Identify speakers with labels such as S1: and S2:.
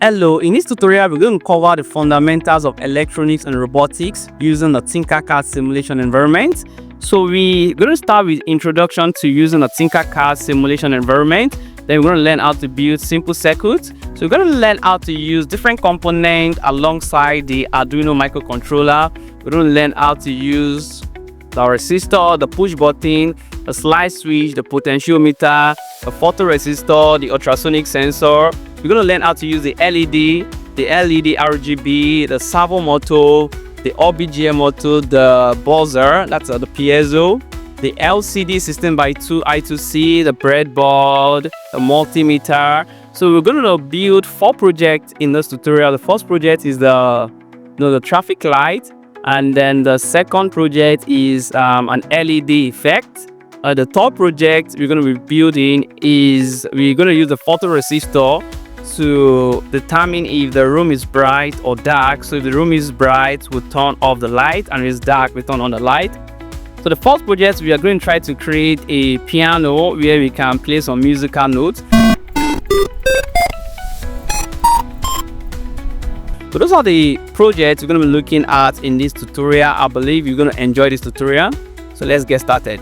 S1: Hello, in this tutorial we're going to cover the fundamentals of electronics and robotics using the Tinkercad Simulation Environment. So we're going to start with introduction to using the Tinkercad Simulation Environment. Then we're going to learn how to build simple circuits. So we're going to learn how to use different components alongside the Arduino microcontroller. We're going to learn how to use the resistor, the push button, the slide switch, the potentiometer, the photoresistor, the ultrasonic sensor. We're going to learn how to use the LED RGB, the servo motor, the OBGM motor, the buzzer, that's the piezo, the LCD system by 2 I2C, the breadboard, the multimeter. So we're going to build 4 projects in this tutorial. The first project is the traffic light, and then the second project is an LED effect. The third project we're going to be building is we're going to use the photoresistor to determine if the room is bright or dark. So if the room is bright, we'll turn off the light, and if it's dark, we turn on the light. So the first project, we are going to try to create a piano where we can play some musical notes. So those are the projects we're going to be looking at in this tutorial. I believe you're going to enjoy this tutorial. So let's get started.